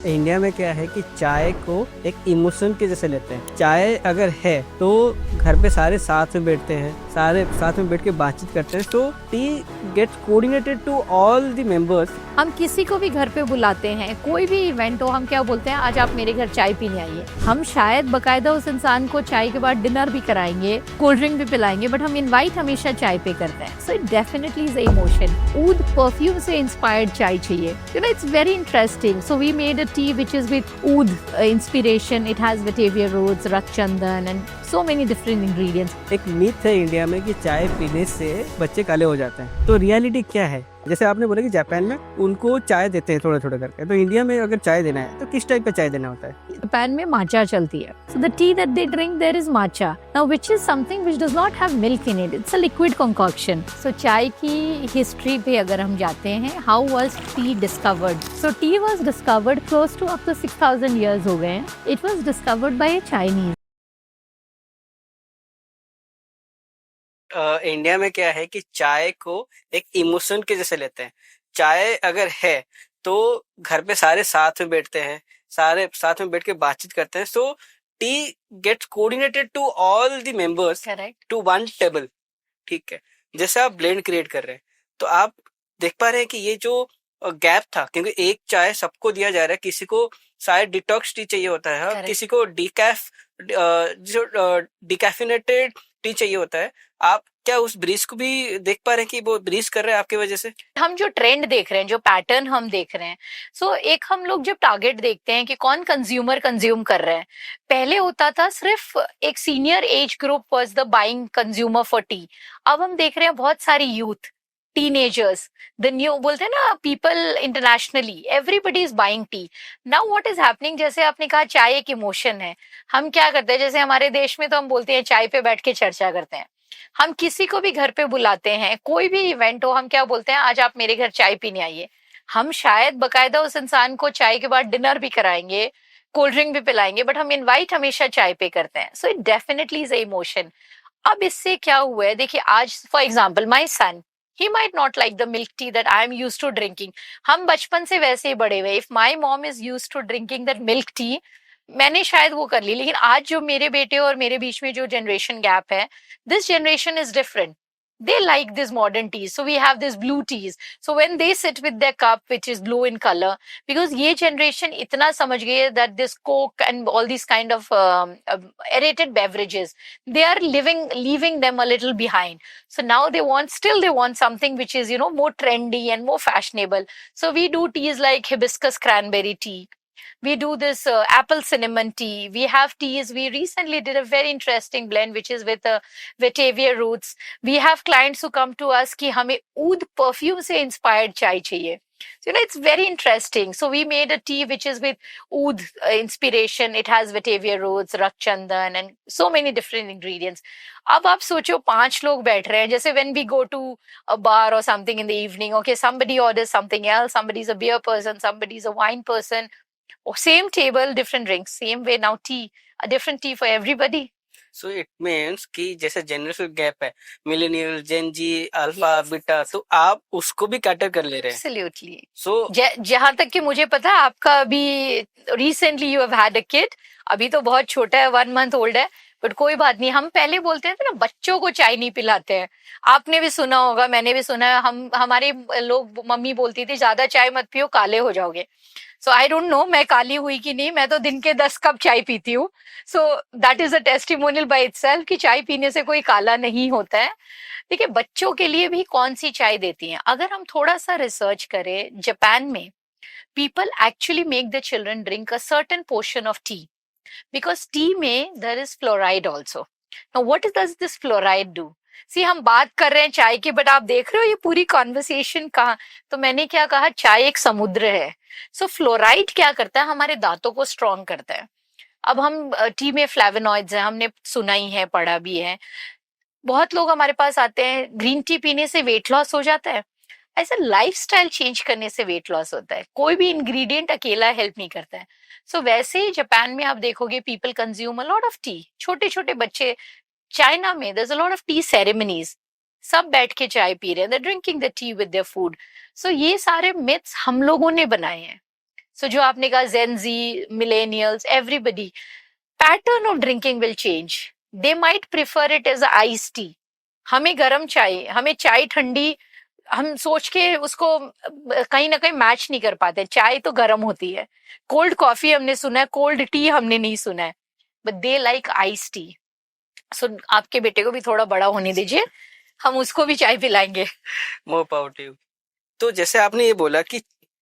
India में क्या है कि चाय को एक इमोशन के जैसे लेते हैं। चाय अगर है तो घर पे सारे साथ में बैठते हैं, सारे साथ में बैठ के बातचीत करते हैं। तो tea gets coordinated to all the members. हम किसी को भी घर पे बुलाते हैं, कोई भी इवेंट हो, हम क्या बोलते हैं, आज आप मेरे घर चाय पीने आइए। हम शायद बकायदा उस इंसान को चाय के बाद डिनर भी कराएंगे, कोल्ड ड्रिंक भी पिलाएंगे, बट हम इनवाइट हमेशा चाय पे करते हैं। So it definitely is a emotion. Oud perfume से इंस्पायर्ड चाय चाहिए, you know, it's very interesting. So we made a tea which is with oud inspiration. It has vetiver roots, raktachandan and so many different ingredients. एक मिथ है India में कि चाय पीने से बच्चे काले हो जाते हैं। तो रियलिटी क्या है? जैसे आपने बोला कि जापान में उनको चाय देते हैं थोड़ा थोड़ा करके, तो इंडिया में अगर चाय देना है तो किस टाइप का चाय देना होता है? जापान में matcha चलती है. So the tea that they drink there is matcha. Now which is something which does not have milk in it. It's a liquid concoction. So चाय की हिस्ट्री पे अगर हम जाते हैं, how was tea discovered? So tea was discovered close to up to 6,000 years हो गए हैं. It was discovered by a Chinese. India में क्या है कि चाय को एक इमोशन के जैसे लेते हैं। चाय अगर है तो घर पे सारे साथ में बैठते हैं, सारे साथ में बैठ के बातचीत करते हैं। So tea gets coordinated to all the members to one table. ठीक है, जैसे आप ब्लेंड क्रिएट कर रहे हैं तो आप देख पा रहे हैं कि ये जो गैप था, क्योंकि एक चाय सबको दिया जा रहा है। किसी को शायद डिटॉक्स टी चाहिए होता है, किसी को डिकैफिनेटेड टी चाहिए होता है। आप क्या उस ब्रीज को भी देख पा रहे हैं कि वो ब्रीज कर रहे हैं आपकी वजह से? हम जो ट्रेंड देख रहे हैं, जो पैटर्न हम देख रहे हैं, सो एक हम लोग जब टारगेट देखते हैं कि कौन कंज्यूमर कंज्यूम कर रहे हैं, पहले होता था सिर्फ एक senior age group was the buying consumer for T. अब हम देख रहे हैं बहुत सारी यूथ, टीनेजर्स, द न्यू बोलते हैं ना, people internationally, everybody is buying T. Now what is happening, जैसे आपने कहा चाय एक इमोशन है, हम क्या करते हैं, जैसे हमारे देश में तो हम बोलते हैं चाय पे बैठ के चर्चा करते हैं। हम किसी को भी घर पे बुलाते हैं, कोई भी इवेंट हो, हम क्या बोलते हैं, आज आप मेरे घर चाय पीने आइए। हम शायद बकायदा उस इंसान को चाय के बाद डिनर भी कराएंगे, कोल्ड ड्रिंक भी पिलाएंगे, बट हम इनवाइट हमेशा चाय पे करते हैं। So it definitely is a emotion. अब इससे क्या हुआ है, देखिए आज for example my son, he might not like the milk tea that I am used to drinking. हम बचपन से वैसे ही बड़े हुए। If my mom is used to drinking that milk tea, मैंने शायद वो कर ली, लेकिन आज जो मेरे बेटे और मेरे बीच में जो जनरेशन गैप है, this generation is different. They like this modern teas. So we have this blue teas. So when they sit with their cup, which is blue in color, because ये generation इतना समझ गई है that this Coke and all these kind of aerated beverages, they are leaving them a little behind. So now still they want something which is, you know, more trendy and more fashionable. So we do teas like hibiscus cranberry tea. We do this apple cinnamon tea. We have teas. We recently did a very interesting blend which is with vetiver roots. We have clients who come to us कि हमें oud perfume से inspired चाय चाहिए. So, you know, it's very interesting. So we made a tea which is with oud inspiration. It has vetiver roots, rakchandan and so many different ingredients. अब आप सोचो 5 लोग बैठ रहे हैं, जैसे when we go to a bar or something in the evening, okay, somebody orders something else, somebody's a beer person, somebody's a wine person. Same table, different drinks. Same way now tea, a different tea for everybody. So it means कि जैसे generation gap है, millennial, जेन जी, alpha, beta, तो आप उसको भी cater कर ले रहे हैं। Absolutely. So जहां तक कि मुझे पता है, आपका अभी recently you have had a kid, अभी तो बहुत छोटा है, 1 month ओल्ड है, बट कोई बात नहीं। हम पहले बोलते थे ना, बच्चों को चाय नहीं पिलाते हैं। आपने भी सुना होगा, मैंने भी सुना है, हमारे लोग, मम्मी बोलती थी ज्यादा चाय मत पियो, काले हो जाओगे। सो आई डोंट नो मैं काली हुई कि नहीं, मैं तो दिन के 10 कप चाय पीती हूँ। सो that is a testimonial by itself कि चाय पीने से कोई काला नहीं होता है। देखिए, बच्चों के लिए भी कौन सी चाय देती हैं, अगर हम थोड़ा सा रिसर्च करें, जापान में people actually make the children drink a certain portion of tea, because tea में there is fluoride also. Now what does this fluoride do? See, हम बात कर रहे हैं चाय की, बट आप देख रहे हो ये पूरी कॉन्वर्सेशन कहाँ, तो मैंने क्या कहा, चाय एक समुद्र है। सो फ्लोराइड क्या करता है, हमारे दांतों को स्ट्रॉन्ग करता है। अब हम टी में फ्लेवोनॉइड्स हैं, हमने सुना ही है, पढ़ा भी है। बहुत लोग हमारे पास आते हैं, ग्रीन टी पीने से वेट लॉस हो जाता है। ऐसा लाइफस्टाइल चेंज करने से वेट लॉस होता है, कोई भी इंग्रेडिएंट अकेला हेल्प नहीं करता है। सो वैसे ही जापान में आप देखोगे, people consume a lot of T. छोटे छोटे बच्चे, चाइना में there's a lot of tea ceremonies, सब बैठ के चाय पी रहे हैं, they're drinking the tea with their food. So ये सारे myths हम लोगों ने बनाए हैं। सो जो आपने कहा gen Z, millennials, everybody, pattern of drinking will change. They might prefer it as ice tea. हमें गर्म चाय, हमें चाय ठंडी, हम सोच के उसको कहीं ना कहीं मैच नहीं कर पाते. चाय तो गर्म होती है, कोल्ड कॉफी हमने सुना है, कोल्ड टी हमने नहीं सुना है, but they like ice tea. So आपके बेटे को भी थोड़ा बड़ा होने दीजिए, हम उसको भी चाय पिलाएंगे. More power to you. तो जैसे आपने ये बोला कि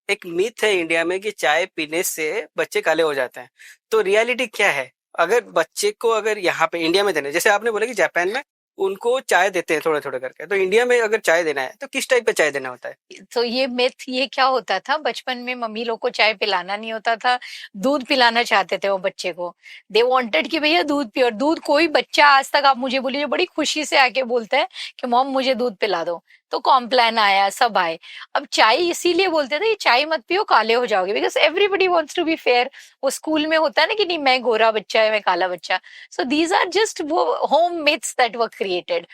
एक मिथ है इंडिया में कि चाय पीने से बच्चे काले हो जाते हैं, तो रियलिटी क्या है? अगर बच्चे को अगर यहाँ पे इंडिया में देना, जैसे आपने बोला कि जापान में उनको चाय देते हैं थोड़े थोड़े करके, तो इंडिया में अगर चाय देना है तो किस टाइप पे चाय देना होता है? तो ये मिथ, ये क्या होता था बचपन में, मम्मी लोग को चाय पिलाना नहीं होता था, दूध पिलाना चाहते थे वो बच्चे को. दे वांटेड कि भैया दूध पियो. और दूध, कोई बच्चा आज तक आप मुझे बोलिए बड़ी खुशी से आके बोलता है कि मॉम मुझे दूध पिला दो. तो कॉम्प्लान आया, सब आए. अब चाय इसीलिए बोलते थे चाय मत पियो काले हो जाओगे, because everybody wants to be fair. वो स्कूल में होता है ना कि नहीं मैं गोरा बच्चा है, मैं काला बच्चा. सो दीज आर जस्ट वो home myths that were created.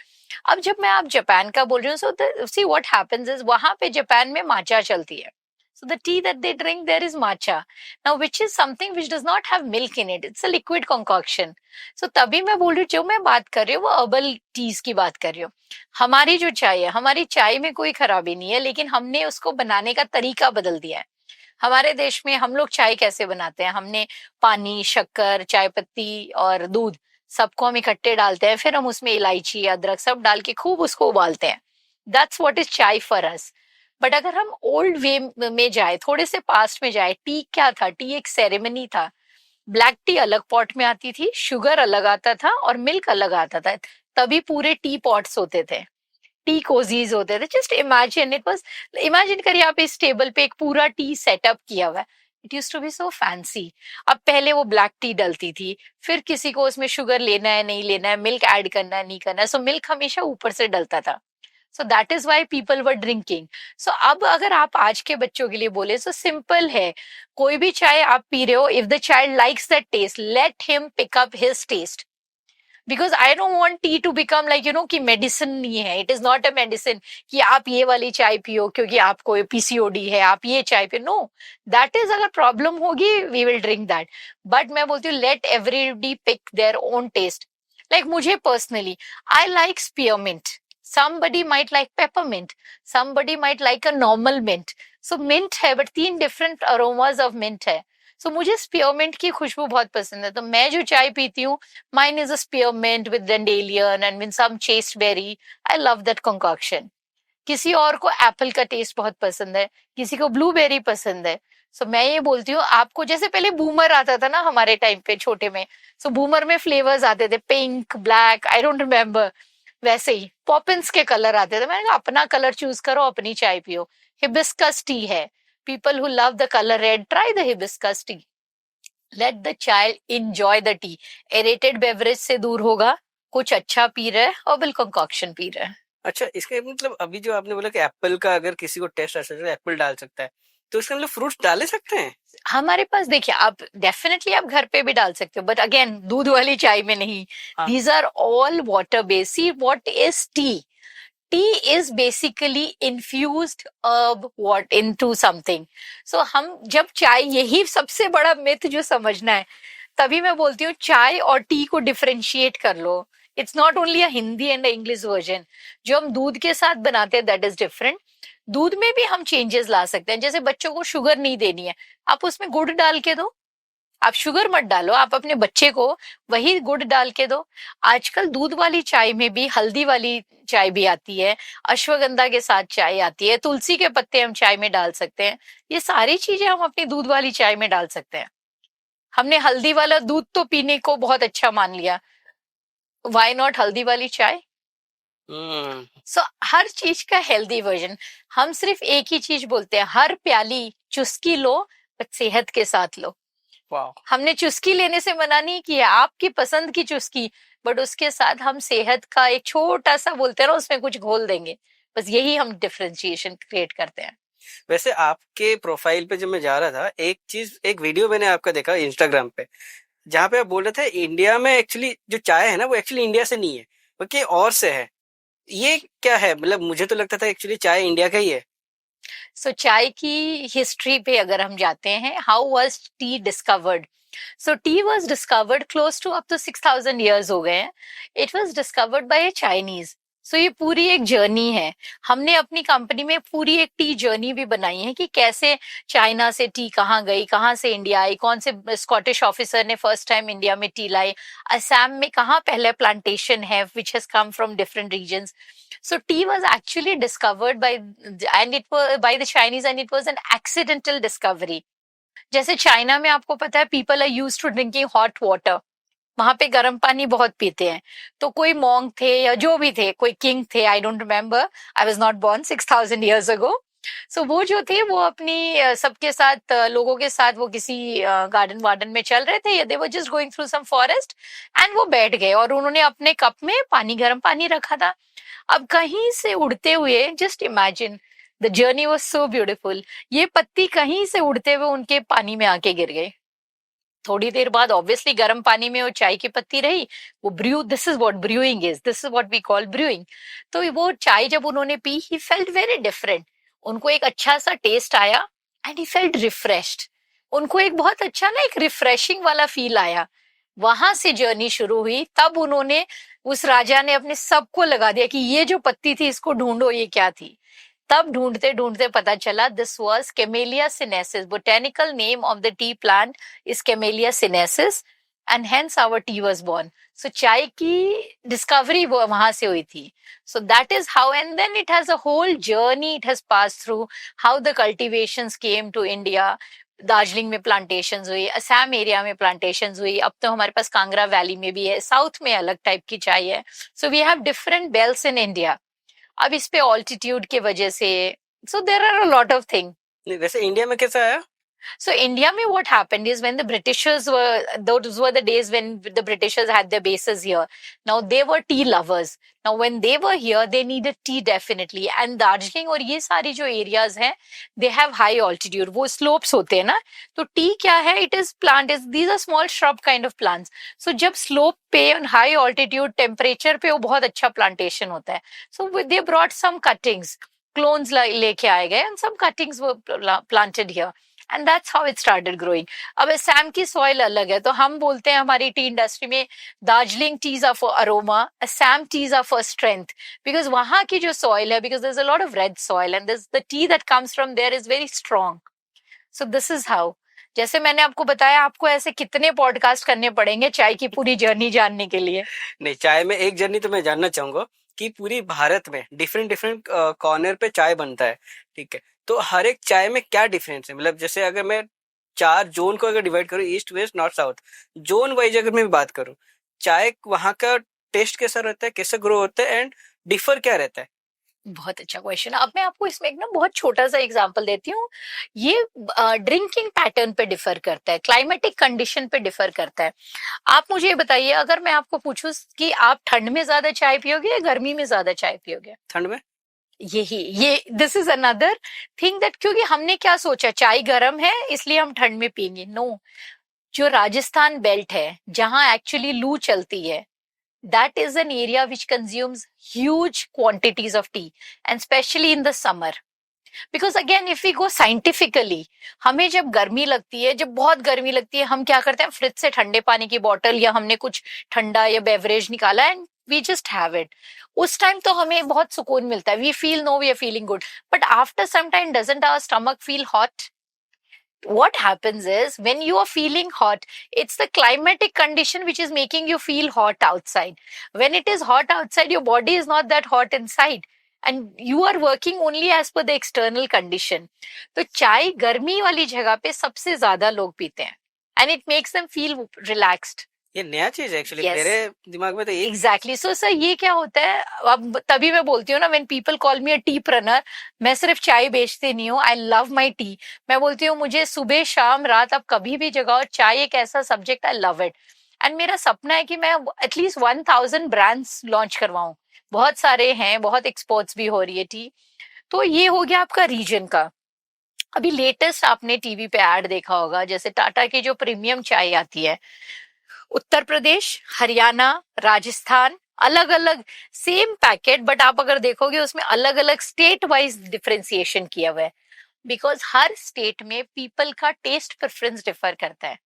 अब जब मैं आप जापान का बोल रही हूँ, सो सी व्हाट हैपेंस इज, वहां पे जापान में माचा चलती है. So the tea that they drink there is matcha. Now which is something which does not have milk in it. It's a liquid concoction. So तभी मैं बोल रही हूँ, जो मैं बात कर रही हूँ वो हर्बल टीज की बात कर रही हूँ. हमारी जो चाय है, हमारी चाय में कोई खराबी नहीं है, लेकिन हमने उसको बनाने का तरीका बदल दिया है. हमारे देश में हम लोग चाय कैसे बनाते हैं, हमने पानी, शक्कर, चाय पत्ती और दूध सबको हम इकट्ठे डालते हैं, फिर हम उसमें इलायची, अदरक सब डाल के खूब उसको उबालते हैं. दैट्स व्हाट इज चाय फॉर अस. बट अगर हम ओल्ड वे में जाए, थोड़े से पास्ट में जाए, टी क्या था? टी एक सेरेमनी था. ब्लैक टी अलग पॉट में आती थी, शुगर अलग आता था और मिल्क अलग आता था. तभी पूरे टी पॉट्स होते थे, टी कोजीज होते थे. Just imagine it was, imagine करिए आप इस टेबल पे एक पूरा टी सेटअप किया हुआ है. It use to be so fancy. अब पहले वो ब्लैक टी डलती थी, फिर किसी को उसमें शुगर लेना है नहीं लेना है, मिल्क ऐड करना है नहीं करना है, सो मिल्क हमेशा ऊपर से डलता था. So that is why people were drinking. So अब अगर आप आज के बच्चों के लिए बोले, सो सिंपल है, कोई भी चाय आप पी रहे हो, if the child likes that taste, let him pick up his taste. Because I don't want tea to become like कि मेडिसिन नहीं है. It is not a medicine कि आप ये वाली चाय पियो क्योंकि आपको पीसीओडी है, आप ये चाय पियो. नो, दैट इज, अगर प्रॉब्लम होगी we will drink that. But मैं बोलती हूँ let everybody pick their own taste. Like मुझे personally, I like spearmint, somebody might like peppermint, somebody might like a normal mint. So mint है, but 3 different aromas of mint है. सो मुझे spearmint की खुशबू बहुत पसंद है, तो मैं जो चाय पीती हूँ, mine is a spearmint with dandelion and with some chaste berry. I love that concoction. किसी और को एप्पल का टेस्ट बहुत पसंद है, किसी को ब्लूबेरी पसंद है. सो मैं ये बोलती हूँ आपको, जैसे पहले बूमर आता था ना हमारे टाइम पे छोटे में, सो बूमर में फ्लेवर्स आते थे, pink, black, I don't remember. वैसे ही पॉपिंस के कलर आते थे. मैंने कहा अपना कलर चूज करो, अपनी चाय पियो. हिबिस्कस टी है, people who love the color red, try the hibiscus tea. Let the child enjoy the tea. Aerated beverage से दूर होगा, कुछ अच्छा पी रहा है, herbal concoction पी रहा है. अच्छा, इसका मतलब अभी जो आपने बोला कि एप्पल का अगर किसी को टेस्ट आ सकता है, एप्पल डाल सकता है, तो इसका मतलब फ्रूट्स डाले सकते हैं? हमारे पास देखिए, आप डेफिनेटली आप घर पे भी डाल सकते हो, बट अगेन दूध वाली चाय में नहीं. These are all water based. See what is tea? Tea is basically infused herb what into something. So हम जब चाय, यही सबसे बड़ा मिथ जो समझना है, तभी मैं बोलती हूँ चाय और टी को डिफरेंशिएट कर लो. It's not only a Hindi and English version. जो हम दूध के साथ बनाते हैं दैट इज डिफरेंट. दूध में भी हम चेंजेस ला सकते हैं. जैसे बच्चों को शुगर नहीं देनी है, आप उसमें गुड़ डाल के दो. आप शुगर मत डालो, आप अपने बच्चे को वही गुड़ डाल के दो. आजकल दूध वाली चाय में भी हल्दी वाली चाय भी आती है, अश्वगंधा के साथ चाय आती है, तुलसी के पत्ते हम चाय में डाल सकते हैं. ये सारी चीजें हम अपनी दूध वाली चाय में डाल सकते हैं. हमने हल्दी वाला दूध तो पीने को बहुत अच्छा मान लिया, व्हाई नॉट हल्दी वाली चाय? सो हर चीज का हेल्दी वर्जन. हम सिर्फ एक ही चीज बोलते हैं, हर प्याली चुस्की लो बट सेहत के साथ लो. हमने चुस्की लेने से मना नहीं किया, आपकी पसंद की चुस्की, बट उसके साथ हम सेहत का एक छोटा सा बोलते हैं ना, उसमें कुछ घोल देंगे. बस यही हम डिफरेंशिएशन क्रिएट करते हैं. वैसे आपके प्रोफाइल पे जब मैं जा रहा था, एक वीडियो मैंने आपका देखा इंस्टाग्राम पे, जहाँ पे आप बोल रहे थे इंडिया में एक्चुअली जो चाय है ना वो एक्चुअली इंडिया से नहीं है, वो कहीं और से है. ये क्या है? मतलब मुझे तो लगता था एक्चुअली चाय इंडिया का ही है. सो चाय की हिस्ट्री पे अगर हम जाते हैं, how was tea discovered? So tea was discovered close to up to 6,000 years हो गए हैं. It was discovered by a Chinese. So ये पूरी एक जर्नी है. हमने अपनी कंपनी में पूरी एक टी जर्नी भी बनाई है कि कैसे चाइना से टी कहाँ गई, कहाँ से इंडिया आई, कौन से स्कॉटिश ऑफिसर ने फर्स्ट टाइम इंडिया में टी लाई, असम में कहाँ पहले प्लांटेशन है which has come from different regions. So tea was actually discovered and it was by the Chinese, and it was an accidental discovery. जैसे चाइना में आपको पता है people are used to drinking hot water. वहां पे गर्म पानी बहुत पीते हैं. तो कोई मॉन्क थे या जो भी थे, कोई किंग थे, I don't remember, I was not born 6,000 years ago. So वो जो थे वो अपनी सबके साथ लोगों के साथ वो किसी गार्डन वार्डन में चल रहे थे, या they were just going through some forest, and वो बैठ गए और उन्होंने अपने कप में पानी, गर्म पानी रखा था. अब कहीं से उड़ते हुए, just imagine, the journey was so beautiful, ये पत्ती कहीं से उड़ते हुए उनके पानी में आके गिर गई. थोड़ी देर बाद ऑब्वियसली गर्म पानी में वो चाय की पत्ती रही, वो brew, this is what brewing is, this is what we call brewing. तो वो चाय जब उन्होंने पी, ही फेल्ट वेरी डिफरेंट. उनको एक अच्छा सा टेस्ट आया एंड ही फेल्ट रिफ्रेश्ड. उनको एक बहुत अच्छा ना, एक रिफ्रेशिंग वाला फील आया. वहां से जर्नी शुरू हुई. तब उन्होंने, उस राजा ने अपने सबको लगा दिया कि ये जो पत्ती थी इसको ढूंढो, ये क्या थी. तब ढूंढते ढूंढते पता चला this was camellia sinensis. Botanical name of the tea plant is camellia sinensis, and hence our tea was born. So चाय की डिस्कवरी वो वहां से हुई थी. So that is how, and then it has a whole journey it has pass through, how the cultivations came to India. Darjeeling में plantations हुई, Assam area में प्लांटेशंस हुई, अब तो हमारे पास कांगड़ा वैली में भी है, साउथ में अलग टाइप की चाय है. So we have different belts in India. अब इस पे ऑल्टीट्यूड के वजह से, so there are a lot of thing. वैसे इंडिया में कैसा आया? So India mein what happened is, when the Britishers were, those were the days when the Britishers had their bases here. Now they were tea lovers. Now when they were here, they needed tea definitely. And Darjeeling और ये सारी जो areas हैं, they have high altitude. वो slopes होते हैं ना. तो tea क्या है? It is plant. These are small shrub kind of plants. So जब slope पे on high altitude temperature पे वो बहुत अच्छा plantation होता है. So they brought some cuttings. Clones लेके आए गए and some cuttings were planted here. And that's how it started growing. अब असम की सॉइल अलग है, तो हम बोलते हैं हमारी टी इंडस्ट्री में, Darjeeling teas are for aroma, Assam teas are for strength, because वहां की जो सॉइल है, because there is a lot of red soil and the tea that comes from there is very strong. So this is how. जैसे मैंने आपको बताया, आपको ऐसे कितने पॉडकास्ट करने पड़ेंगे चाय की पूरी जर्नी जानने के लिए? नहीं, चाय में एक जर्नी तो मैं जानना चाहूंगा कि पूरी भारत में डिफरेंट डिफरेंट कॉर्नर पे चाय बनता है, ठीक है, तो हर एक चाय में क्या डिफरेंस है? मतलब जैसे अगर मैं 4 जोन को अगर डिवाइड करूँ, east west north south, zone wise अगर मैं बात करूँ, चाय वहाँ का टेस्ट कैसा रहता है, कैसे ग्रो होता है, एंड डिफर क्या रहता है? बहुत अच्छा क्वेश्चन. अब मैं आपको इसमें एक ना बहुत छोटा सा एग्जांपल देती हूँ. ये ड्रिंकिंग पैटर्न पे डिफर करता है, क्लाइमेटिक कंडीशन पे डिफर करता है. आप मुझे ये बताइए, अगर मैं आपको पूछूं कि आप ठंड में ज्यादा चाय पियोगे या गर्मी में ज्यादा चाय पियोगे? ठंड में. ये this is another thing that, क्योंकि हमने क्या सोचा, चाय गर्म है इसलिए हम ठंड में पियेंगे. नो. जो राजस्थान बेल्ट है जहां एक्चुअली लू चलती है, that is an area which consumes huge quantities of tea, and especially in the summer. Because again, if we go scientifically, हमें जब गर्मी लगती है, जब बहुत गर्मी लगती है, हम क्या करते हैं, फ्रिज से ठंडे पानी की बोतल या हमने कुछ ठंडा या बेवरेज निकाला and we just have it. उस टाइम तो हमें बहुत सुकून मिलता है, we feel no we are feeling good. But after some time doesn't our stomach feel hot? What happens is, when you are feeling hot, it's the climatic condition which is making you feel hot outside. When it is hot outside, your body is not that hot inside, and you are working only as per the external condition. तो चाय गर्मी वाली जगह पे सबसे ज्यादा लोग पीते हैं, and it makes them feel relaxed. ये नया चीज है एक्चुअली. Yes. मेरे दिमाग में तो ये एग्जैक्टली. सो सर, ये क्या होता है, अब तभी मैं बोलती हूँ ना, when people call me a teapreneur, मैं सिर्फ चाय बेचती नहीं हूँ, आई लव माई टी. मैं बोलती हूँ मुझे सुबह शाम रात आप कभी भी जगाओ, चाय एक ऐसा subject, I love it. And मेरा सपना है कि मैं एटलीस्ट 1,000 ब्रांड्स लॉन्च करवाऊं. बहुत सारे हैं, बहुत एक्सपोर्ट्स भी हो रही है टी. तो ये हो गया आपका रीजन का. अभी लेटेस्ट आपने टीवी पे ऐड देखा होगा, जैसे टाटा की जो प्रीमियम चाय आती है, उत्तर प्रदेश, हरियाणा, राजस्थान, अलग अलग सेम पैकेट, बट आप अगर देखोगे उसमें अलग अलग स्टेट वाइज डिफरेंशिएशन किया हुआ है, बिकॉज हर स्टेट में पीपल का टेस्ट प्रेफरेंस डिफर करता है।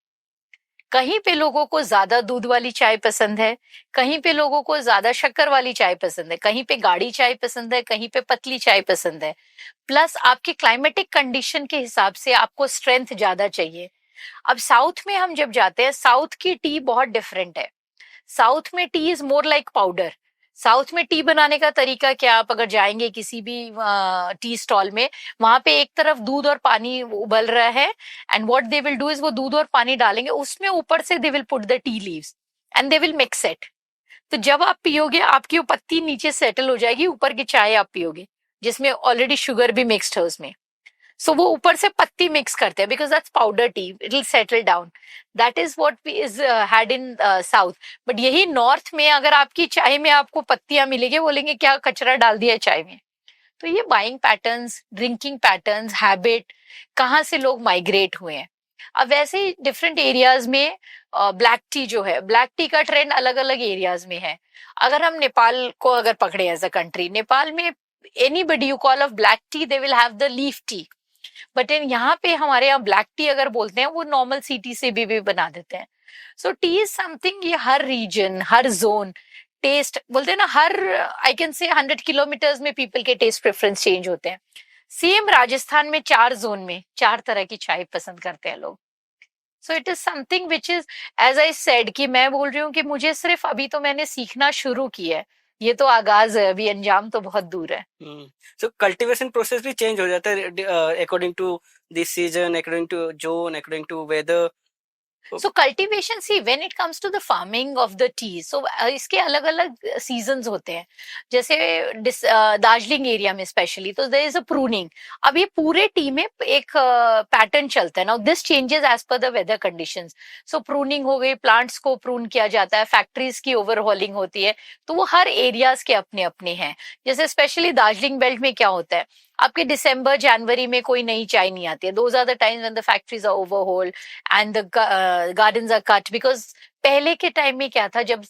कहीं पे लोगों को ज्यादा दूध वाली चाय पसंद है, कहीं पे लोगों को ज्यादा शक्कर वाली चाय पसंद है, कहीं पे गाढ़ी चाय पसंद है, कहीं पे पतली चाय पसंद है। प्लस आपके क्लाइमेटिक कंडीशन के हिसाब से आपको स्ट्रेंथ ज्यादा चाहिए। अब साउथ में हम जब जाते हैं, साउथ की टी बहुत डिफरेंट है। साउथ में T is more like powder. South में टी बनाने का तरीका क्या, आप अगर जाएंगे किसी भी टी स्टॉल में, वहां पे एक तरफ दूध और पानी उबल रहा है, and what they will do is वो दूध और पानी डालेंगे, उसमें ऊपर से they will put the tea leaves and they will mix it. तो जब आप पियोगे, आपकी वो पत्ती नीचे सेटल हो जाएगी, ऊपर की चाय आप पियोगे जिसमें ऑलरेडी शुगर भी मिक्स्ड है उसमें। सो वो ऊपर से पत्ती मिक्स करते हैं, because that's powder T, it will settle down. That is what is had in south. But यही नॉर्थ में अगर आपकी चाय में आपको पत्तियां मिलेगी, बोलेंगे क्या कचरा डाल दिया चाय में। तो ये buying patterns, drinking patterns, habit, कहाँ से लोग माइग्रेट हुए हैं। अब वैसे ही डिफरेंट एरियाज में ब्लैक टी जो है, ब्लैक टी का ट्रेंड अलग अलग एरियाज में है। अगर हम नेपाल को अगर पकड़े एज अ कंट्री, नेपाल में anybody you call of black T, they will have the leaf tea. But in यहाँ पे हमारे यहाँ ब्लैक टी अगर बोलते हैं, वो नॉर्मल सी टी से भी बना देते हैं। सो टी इज समथिंग, ये हर रीजन, हर जोन, टेस्ट बोलते हैं ना, हर आई कैन से 100 किलोमीटर्स में पीपल के टेस्ट प्रेफरेंस चेंज होते हैं। सेम राजस्थान में 4 जोन में 4 तरह की चाय पसंद करते हैं लोग। So it is something which is, as I said, कि मैं बोल रही हूँ कि मुझे सिर्फ अभी तो मैंने सीखना शुरू किया है, ये तो आगाज है, अभी अंजाम तो बहुत दूर है। सो कल्टीवेशन प्रोसेस भी चेंज हो जाता है according to this season, according to zone, according to weather. So cultivation, see, when it comes to the farming of the tea, so इसके अलग अलग seasons होते हैं। जैसे दार्जिलिंग एरिया में स्पेशली, तो there is a pruning। अब ये पूरे टी में एक पैटर्न चलता है ना, this changes as per the weather conditions. So pruning हो गई, प्लांट्स को प्रून किया जाता है, फैक्ट्रीज की ओवरहॉलिंग होती है, तो वो हर एरियाज के अपने अपने हैं। जैसे स्पेशली दार्जिलिंग बेल्ट में क्या होता है, आपके दिसंबर जनवरी में कोई नई चाय नहीं आती है, those are the times when the factories are overhauled and the gardens are cut. Because पहले के टाइम में क्या था, जब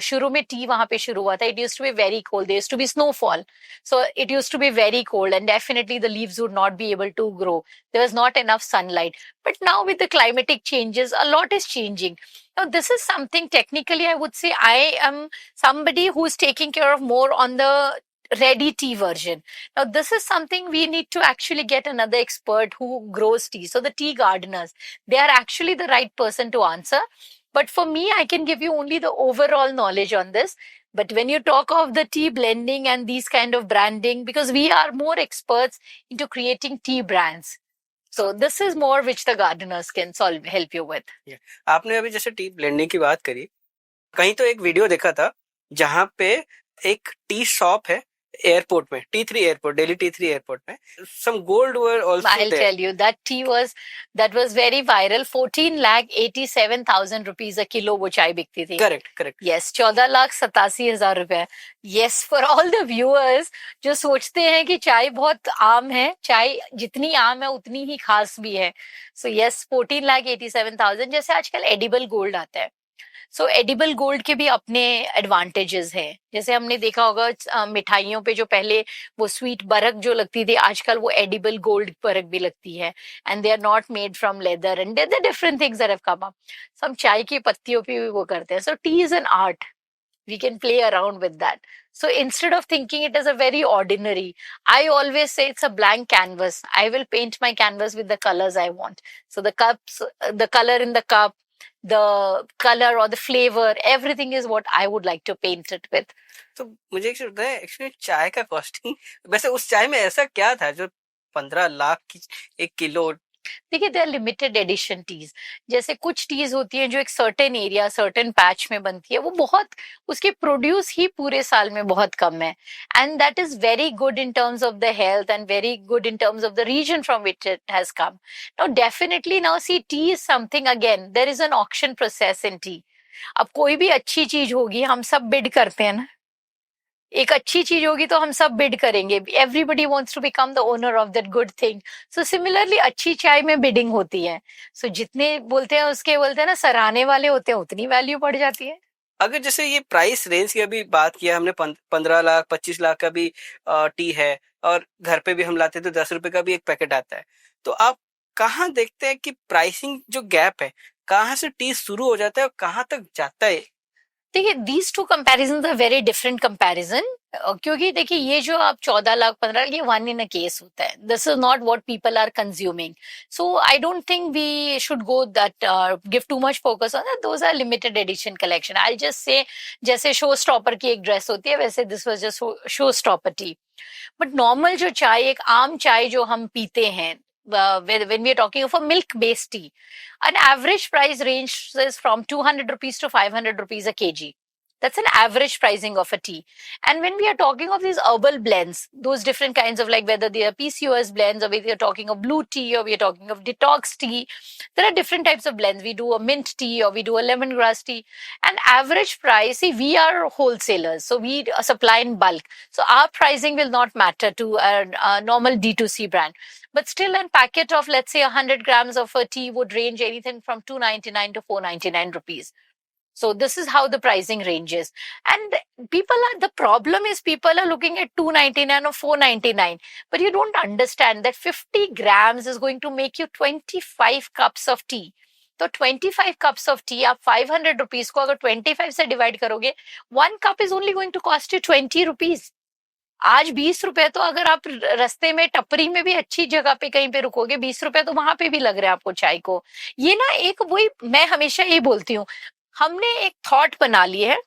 शुरू में टी वहां पे शुरू हुआ था, it used to be very cold, there used to be snowfall, so it used to be very cold and definitely the leaves would not be able to grow, there was not enough sunlight. But now with the climatic changes, a lot is changing. Now this is something technically I would say I am somebody who is taking care of more on the ready tea version. Now this is something we need to actually get another expert who grows tea. So the tea gardeners, they are actually the right person to answer. But for me, I can give you only the overall knowledge on this. But when you talk of the tea blending and these kind of branding, because we are more experts into creating tea brands. So this is more which the gardeners can help you with. आपने अभी जैसे T blending की बात करी, कहीं तो एक video देखा था जहाँ पे एक टी शॉप है एयरपोर्ट में, T3 airport, Delhi T3 airport में, some gold were also I'll there. tell you that tea was very viral. 14,87,000 rupees a kilo वो चाय बिकती थी। Correct. Yes, 14,87,000 रुपए। Yes, for all the viewers जो सोचते हैं कि चाय बहुत आम है, चाय जितनी आम है उतनी ही खास भी है। So yes, 14,87,000। जैसे आजकल एडिबल गोल्ड आता है, सो एडिबल गोल्ड के भी अपने एडवांटेजेस है। जैसे हमने देखा होगा मिठाइयों पे जो पहले वो स्वीट बर्क जो लगती थी, आजकल वो एडिबल गोल्ड बर्क भी लगती है, and they are not made from leather and there different things that have come up. So हम चाय की पत्तियों पे भी वो करते हैं। So tea is an art, we can play around with that. So instead of thinking it as a very ordinary, I always say it's a blank canvas. I will paint my canvas with the colors I want. So the cups, the color in the cup, the color or the flavor, everything is what I would like to paint it with. तो मुझे एक चीज बताएं, actually चाय का costing, वैसे उस चाय में ऐसा क्या था जो 15 लाख की 1 किलो? देखिए, they are limited edition teas. जैसे कुछ टीज होती हैं जो एक सर्टेन एरिया, सर्टेन पैच में बनती है, वो बहुत, उसके प्रोड्यूस ही पूरे साल में बहुत कम है, and that is very good in terms of the health and very good in terms of the region from which it has come. Now definitely, now see, tea is something, again there is an auction process in tea. अब कोई भी अच्छी चीज होगी, हम सब bid करते हैं ना, एक अच्छी चीज होगी तो हम सब बिड करेंगे, everybody wants to become the owner of that good thing. So similarly अच्छी चाय में बिडिंग होती है। सो जितने बोलते हैं उसके, बोलते हैं ना, सराहने वाले होते हैं, उतनी वैल्यू बढ़ जाती है। अगर जैसे ये प्राइस रेंज की अभी बात किया हमने, 15 लाख 25 लाख का भी टी है, और घर पे भी हम लाते तो 10 रुपए का भी एक पैकेट आता है, तो आप कहाँ देखते हैं कि प्राइसिंग जो गैप है, कहाँ से टी शुरू हो जाता है और कहाँ तक जाता है? देखिए, these two comparison are very different comparison, क्योंकि देखिए ये जो आप 14 लाख 15 लाख, ये वन इन अ केस होता है, this is not what people are consuming, so I don't think we should go that give too much focus on that, those are limited edition collection, I just say जैसे show stopper की एक dress होती है, वैसे this was just show stopper T. But normal जो चाय, एक आम चाय जो हम पीते हैं, when we are talking of a milk based tea, an average price ranges from 200 rupees to 500 rupees a kg. That's an average pricing of a tea. And when we are talking of these herbal blends, those different kinds of, like whether they are PCOS blends, or whether you're talking of blue tea, or we are talking of detox tea, there are different types of blends. We do a mint tea, or we do a lemongrass tea. And average price, see, we are wholesalers, so we supply in bulk. So our pricing will not matter to a normal D2C brand. But still, a packet of, let's say, 100 grams of a tea would range anything from 299 to 499 rupees. So this is how the pricing ranges. And the problem is people are looking at 299 or 499, but you don't understand that 50 grams is going to make you 25 cups of tea. तो 25 cups of tea, आप 500 rupees को अगर 25 से divide करोगे, 1 cup is only going to cost you 20 rupees. आज 20 रुपए तो अगर आप रास्ते में टपरी में भी अच्छी जगह पे कहीं पे रुकोगे, 20 रुपए तो वहां पे भी लग रहे हैं आपको चाय को। ये ना एक वही, मैं हमेशा ये बोलती हूँ, हमने एक थॉट बना ली है,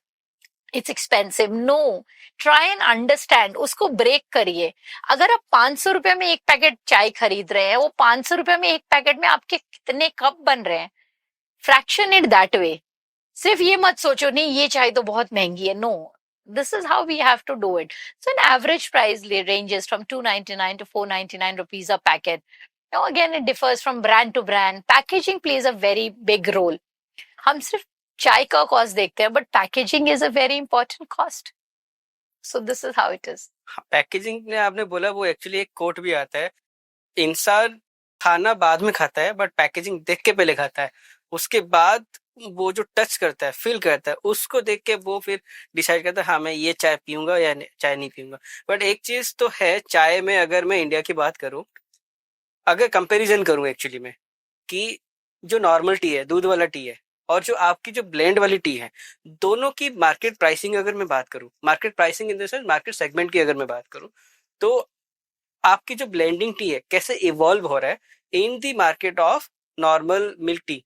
it's expensive, no, try and understand, उसको ब्रेक करिए। अगर आप 500 रुपए में एक पैकेट चाय खरीद रहे हैं, वो 500 रुपए में एक पैकेट में आपके कितने कप बन रहे हैं, फ्रैक्शन इट दैट वे। सिर्फ ये मत सोचो नहीं ये चाय तो बहुत महंगी है, no, this is how we have to do it. So an average price ranges from 299 to 499 rupees a packet. Now again, it differs from brand to brand. Packaging plays a very big role. हम सिर्फ चाय का cost देखते हैं, but packaging is a very important cost. So this is how it is. Packaging ने आपने बोला, वो एक्चुअली एक कोट भी आता है, इंसान खाना बाद में खाता है बट पैकेजिंग देख के पहले खाता है, उसके बाद वो जो टच करता है, फील करता है, उसको देख के वो फिर डिसाइड करता है हाँ मैं ये चाय पीऊंगा या चाय नहीं पीऊंगा. बट एक चीज तो है चाय में, अगर मैं इंडिया की बात करूं, अगर कंपैरिजन करूं एक्चुअली में, कि जो नॉर्मल टी है, दूध वाला टी है, और जो आपकी जो ब्लेंड वाली टी है, दोनों की मार्केट प्राइसिंग अगर मैं बात करूं, market pricing in the sense market segment की अगर मैं बात करूं, तो आपकी जो ब्लेंडिंग टी है कैसे इवॉल्व हो रहा है in the market of normal milk tea.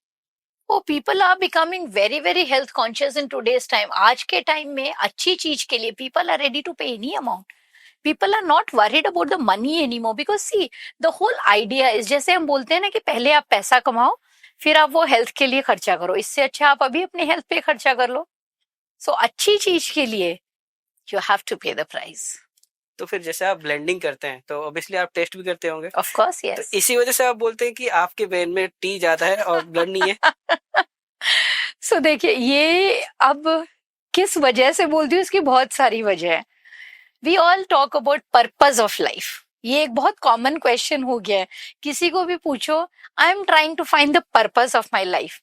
Oh, people are becoming very, very health conscious in today's time. आज के टाइम में अच्छी चीज के लिए people are ready to pay any amount. People are not worried about the money anymore because see, the whole idea is, जैसे हम बोलते हैं ना कि पहले आप पैसा कमाओ, फिर आप वो हेल्थ के लिए खर्चा करो, इससे अच्छा आप अभी अपने हेल्थ पे खर्चा कर लो. सो अच्छी चीज के लिए यू हैव टू पे द प्राइस. तो फिर जैसे आप ब्लेंडिंग करते हैं तो ऑब्वियसली आप टेस्ट भी करते होंगे. Of course, yes. तो इसी वजह से आप बोलते हैं कि आपके वेन में टी ज्यादा है और ब्लड नहीं है. सो देखिए, ये अब किस वजह से बोलती हूँ, इसकी बहुत सारी वजह है. We all talk about purpose of life. ये एक बहुत कॉमन क्वेश्चन हो गया है, किसी को भी पूछो, I am trying to find the purpose of my life.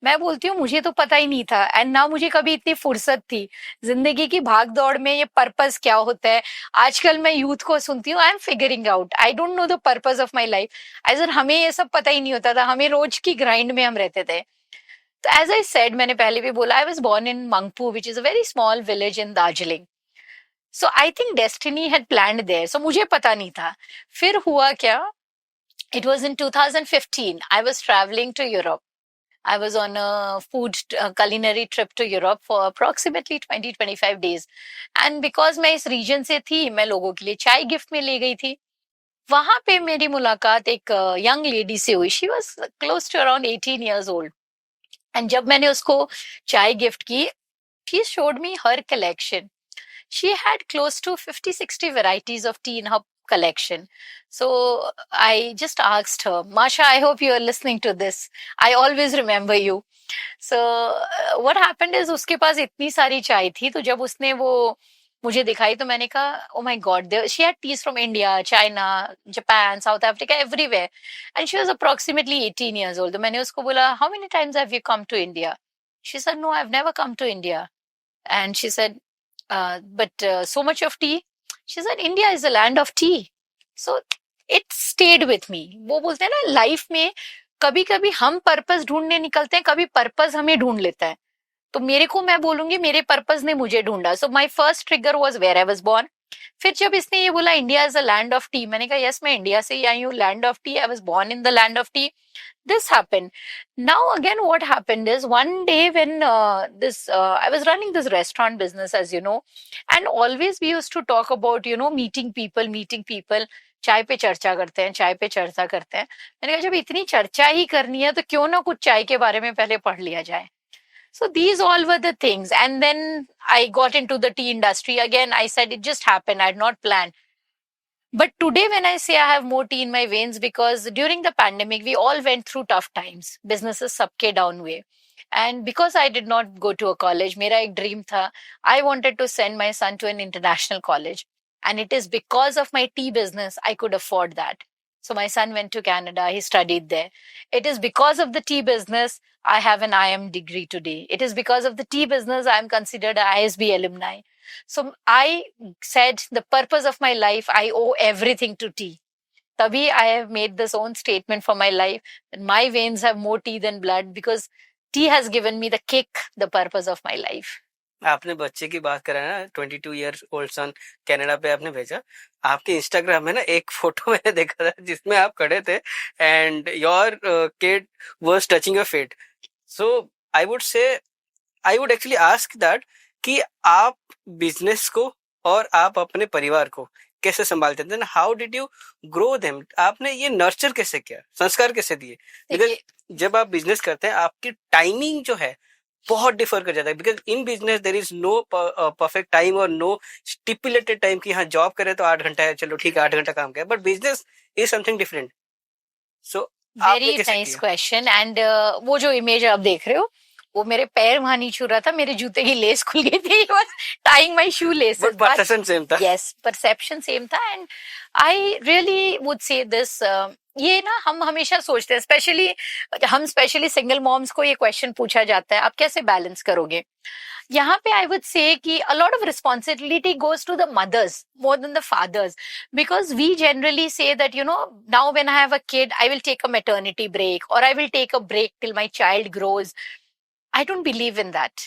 मैं बोलती हूँ मुझे तो पता ही नहीं था, एंड ना मुझे कभी इतनी फुर्सत थी जिंदगी की भाग दौड़ में ये पर्पस क्या होता है. आजकल मैं यूथ को सुनती हूँ, I am figuring out, I don't know the purpose of my life. As हमें ये सब पता ही नहीं होता था, हमें रोज की ग्राइंड में हम रहते थे. तो एज आई सेड, मैंने पहले भी बोला, I was born in Mungpoo which is a very small village in Darjeeling. So I think destiny had planned there, so मुझे पता नहीं था. फिर हुआ क्या, it was in 2015, I was travelling to Europe. I was on a food culinary trip to Europe for approximately 20-25 days. And because मैं इस region से थी, मैं लोगों के लिए चाय गिफ्ट में ले गई थी. वहां पे मेरी मुलाकात एक यंग लेडी से हुई. She was close to around 18 years old. And जब मैंने उसको चाय गिफ्ट की, she showed me her collection. She had close to 50-60 varieties of tea in her collection. So I just asked her, Masha, I hope you are listening to this. I always remember you. So what happened is, उसके पास इतनी सारी चाय थी, तो जब उसने वो मुझे दिखाई तो मैंने कहा, oh my God, she had teas from India, China, Japan, South Africa, everywhere. And she was approximately 18 years old. तो मैंने उसको बोला, how many times have you come to India? She said, no, I've never come to India. And she said, but so much of tea. She said, India is a land of tea. So it stayed with me. वो बोलते हैं ना, life में कभी कभी हम purpose ढूंढने निकलते हैं, कभी पर्पस हमें ढूंढ लेता है. तो मेरे को, मैं बोलूंगी, मेरे पर्पस ने मुझे ढूंढा. So my first trigger was where I was born. फिर जब इसने ये बोला India is a land of tea, मैंने कहा यस, मैं इंडिया से ही आई हूँ, land of tea, I was born in the land of tea. This happened. Now again, what happened is one day when this I was running this restaurant business, as you know, and always we used to talk about, meeting people. चाय पे चर्चा करते हैं, चाय पे चर्चा करते हैं. मैंने कहा जब इतनी चर्चा ही करनी है तो क्यों ना कुछ चाय के बारे में पहले पढ़ लिया जाए. So these all were the things. And then I got into the tea industry. Again, I said it just happened. I had not planned. But today, when I say I have more tea in my veins, because during the pandemic, we all went through tough times. Businesses सबके down हुए. And because I did not go to a college, मेरा एक dream था. I wanted to send my son to an international college. And it is because of my tea business, I could afford that. So my son went to Canada. He studied there. It is because of the tea business, I have an IM degree today. It is because of the tea business, I am considered an ISB alumni. So I said the purpose of my life, I owe everything to tea. Tabhi I have made this own statement for my life that my veins have more tea than blood, because tea has given me the kick, the purpose of my life. आपने बच्चे की बात करा ना, 22 year old son Canada पे आपने भेजा. आपके इंस्टाग्राम में ना एक फोटो मैंने देखा था जिसमें आप खड़े थे and your kid was touching your feet. So I would actually ask that कि आप बिजनेस को और आप अपने परिवार को कैसे संभालते थे, how did you grow them, आपने ये नर्चर कैसे किया, संस्कार कैसे दिए? बिकॉज जब आप बिजनेस करते हैं आपकी टाइमिंग जो है बहुत डिफर कर जाता है, because in business there is no perfect time और नो स्टिपुलेटेड टाइम कि हाँ जॉब करें तो 8 घंटा है, चलो ठीक है 8 घंटा काम किया, but business is something different. So very nice question. And वो जो इमेज आप देख रहे हो, वो मेरे पैर वहां नहीं छू रहा था, मेरे जूते की लेस खुल गई थी. Tying my shoe laces. But perception same था. यस, परसेप्शन सेम था. And I really would say this, ये ना हम हमेशा सोचते हैं, स्पेशली सिंगल मॉम्स को ये क्वेश्चन पूछा जाता है, आप कैसे बैलेंस करोगे. यहाँ पे आई वुड से कि a lot of responsibility goes to the mothers more than the fathers, because we generally say that, now when I have a kid, I will take a maternity break, or I will take a break till my child grows. I don't believe in that.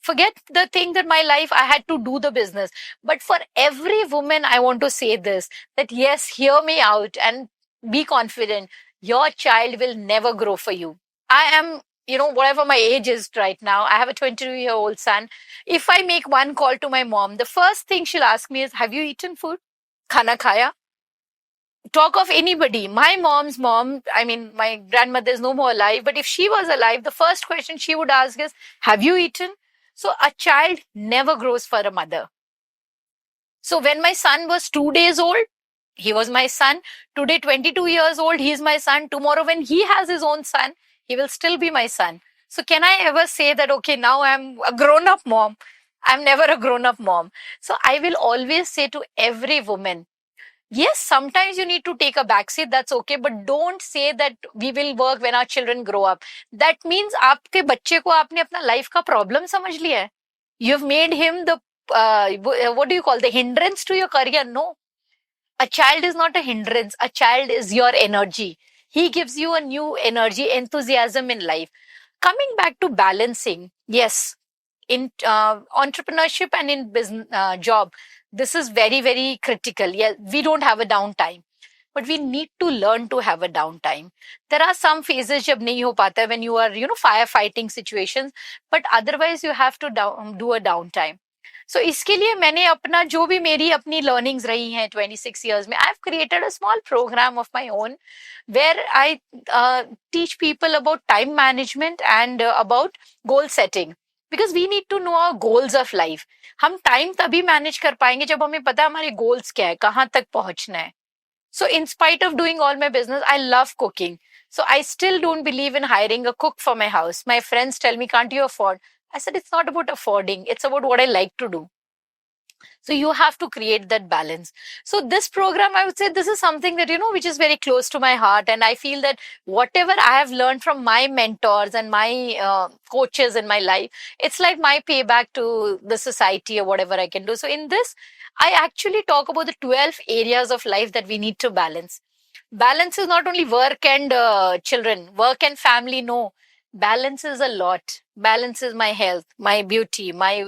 Forget the thing that my life, I had to do the business. But for every woman, I want to say this, that yes, hear me out and be confident. Your child will never grow for you. I am, whatever my age is right now, I have a 22-year-old son. If I make one call to my mom, the first thing she'll ask me is, have you eaten food? Khana khaya? Talk of anybody. My mom's mom, I mean, my grandmother is no more alive, but if she was alive, the first question she would ask is, have you eaten? So a child never grows for a mother. So when my son was 2 days old, he was my son. Today, 22 years old, he is my son. Tomorrow, when he has his own son, he will still be my son. So can I ever say that, okay, now I'm a grown-up mom? I'm never a grown-up mom. So I will always say to every woman, yes, sometimes you need to take a backseat, that's okay, but don't say that we will work when our children grow up. That means आपके बच्चे को आपने अपना life का problem समझ लिया है. You've made him the, what do you call, the hindrance to your career? No. A child is not a hindrance. A child is your energy. He gives you a new energy, enthusiasm in life. Coming back to balancing, yes, in entrepreneurship and in business job, this is very, very critical. Yeah, we don't have a downtime, but we need to learn to have a downtime. There are some phases jab nahi ho pata when you are, firefighting situations, but otherwise you have to do a downtime. So इसके लिए मैंने अपना जो भी मेरी अपनी learnings रही हैं 26 years में, I've created a small program of my own where I teach people about time management and about goal setting. Because we need to know our goals of life. हम time तभी manage कर पाएंगे जब हमें पता है हमारे goals क्या है, कहाँ तक पहुँचना है. So in spite of doing all my business, I love cooking. So I still don't believe in hiring a cook for my house. My friends tell me, can't you afford? I said, it's not about affording. It's about what I like to do. So you have to create that balance. So this program, I would say, this is something that, which is very close to my heart. And I feel that whatever I have learned from my mentors and my coaches in my life, it's like my payback to the society or whatever I can do. So in this, I actually talk about the 12 areas of life that we need to balance. Balance is not only work and children, work and family. No, balance is a lot. Balance is my health, my beauty, my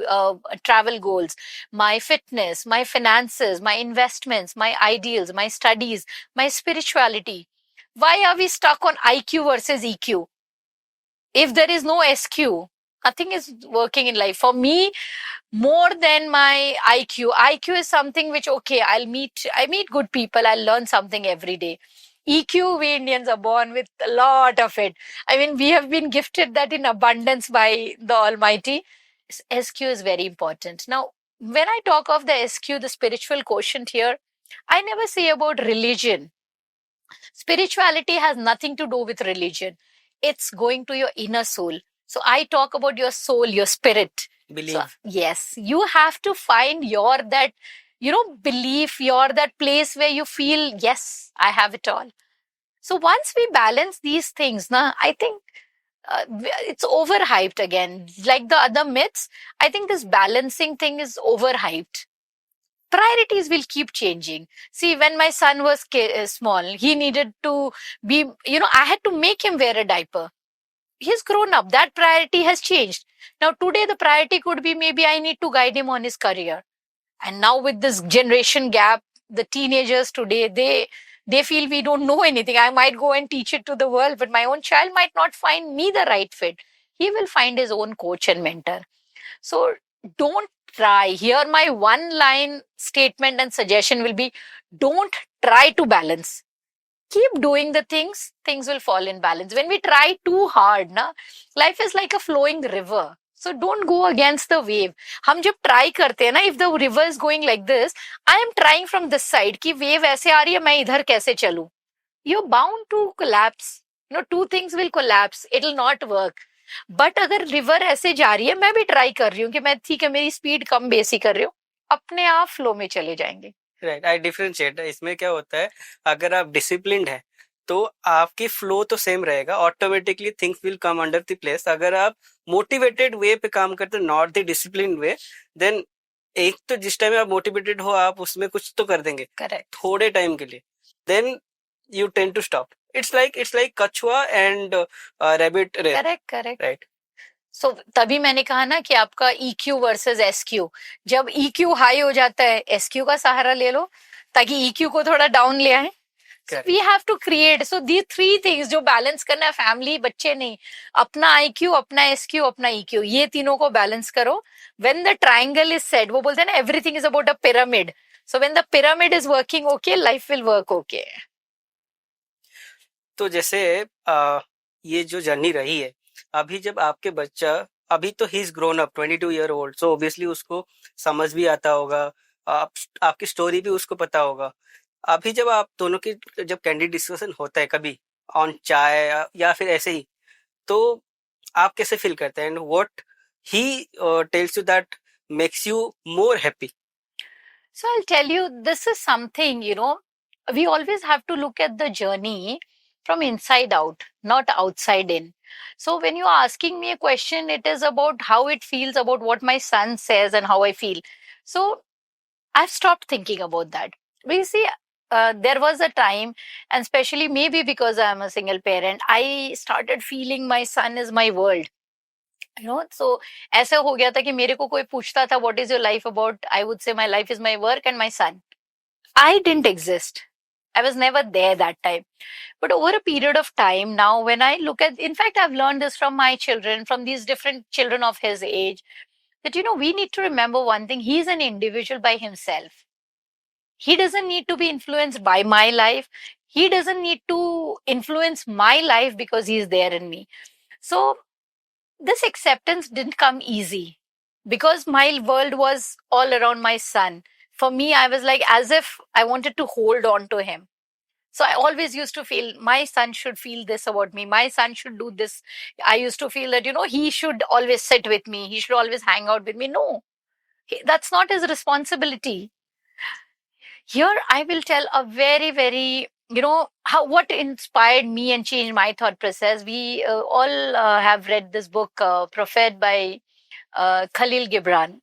travel goals, my fitness, my finances, my investments, my ideals, my studies, my spirituality. Why are we stuck on IQ versus EQ? If there is no SQ, nothing is working in life. For me, more than my IQ is something which, okay, I meet good people, I'll learn something every day. EQ, we Indians are born with a lot of it. I mean, we have been gifted that in abundance by the Almighty. SQ is very important. Now, when I talk of the SQ, the spiritual quotient here, I never say about religion. Spirituality has nothing to do with religion. It's going to your inner soul. So I talk about your soul, your spirit. Believe. So, yes, you have to find your that, belief, your that place where you feel, yes, I have it all. So once we balance these things, I think it's overhyped again. Like the other myths, I think this balancing thing is overhyped. Priorities will keep changing. See, when my son was small, he needed to be, I had to make him wear a diaper. He's grown up. That priority has changed. Now, today, the priority could be maybe I need to guide him on his career. And now, with this generation gap, the teenagers today, they feel we don't know anything. I might go and teach it to the world, but my own child might not find me the right fit. He will find his own coach and mentor. So don't try. Here, my one line statement and suggestion will be, don't try to balance. Keep doing the things will fall in balance. When we try too hard, life is like a flowing river. So don't go against the wave. हम जब try करते हैं ना, if the river is going like this, I am trying from this side कि wave ऐसे आ रही है, मैं इधर कैसे चलूं? You're bound to collapse. Two things will collapse. It'll not work. But अगर रिवर ऐसे जा रही है, मैं भी ट्राई कर रही हूँ कि मैं ठीक है, मेरी स्पीड कम बेसी कर रही हूँ, अपने आप फ्लो में चले जाएंगे. राइट, आई डिफरेंशिएट. इसमें क्या होता है, अगर आप डिसिप्लिन्ड है तो आपकी फ्लो तो सेम रहेगा, automatically things will come under the place. अगर आप मोटिवेटेड वे पे काम करते हो, not the discipline way, then एक तो जिस टाइम आप मोटिवेटेड हो, आप उसमें कुछ तो कर देंगे. करेक्ट. थोड़े टाइम के लिए, then you tend to stop. It's like कछुआ and rabbit race. Correct. Right. सो तभी मैंने कहा ना कि आपका EQ वर्सेस SQ. जब EQ हाई हो जाता है, SQ का सहारा ले लो ताकि EQ को थोड़ा डाउन ले आए. We have to create. So the 3 things जो बैलेंस करना है, फैमिली, बच्चे नहीं, अपना IQ, अपना SQ, अपना EQ, ये तीनों को बैलेंस करो. When the triangle is set, वो बोलते हैं ना, everything is about a pyramid. So when the pyramid is working okay, life will work okay. तो जैसे ये जो जर्नी रही है, अभी जब आपके बच्चा, अभी तो he is grown up 22 year old, so obviously उसको समझ भी आता होगा, आपकी स्टोरी भी उसको पता होगा. अभी जब आप दोनों की जब कैंडिड डिस्कशन होता है कभी ऑन चाय या फिर ऐसे ही, तो आप कैसे फील करते हैं, and what he tells you that makes you more happy? So I'll tell you, this is something, we always have to look at the journey from inside out, not outside in. So when you're asking me a question, it is about how it feels, about what my son says and how I feel. So I've stopped thinking about that. But you see, there was a time, and especially maybe because I'm a single parent, I started feeling my son is my world. So ऐसे हो गया था कि मेरे को कोई पूछता था, what is your life about? I would say my life is my work and my son. I didn't exist. I was never there that time. But over a period of time now, when I look at, in fact, I've learned this from my children, from these different children of his age, that, we need to remember one thing. He's an individual by himself. He doesn't need to be influenced by my life. He doesn't need to influence my life because he's there in me. So this acceptance didn't come easy because my world was all around my son. For me, I was like as if I wanted to hold on to him. So I always used to feel my son should feel this about me. My son should do this. I used to feel that, he should always sit with me. He should always hang out with me. No. That's not his responsibility. Here I will tell a very, very, how what inspired me and changed my thought process. We all have read this book, Prophet by Khalil Gibran.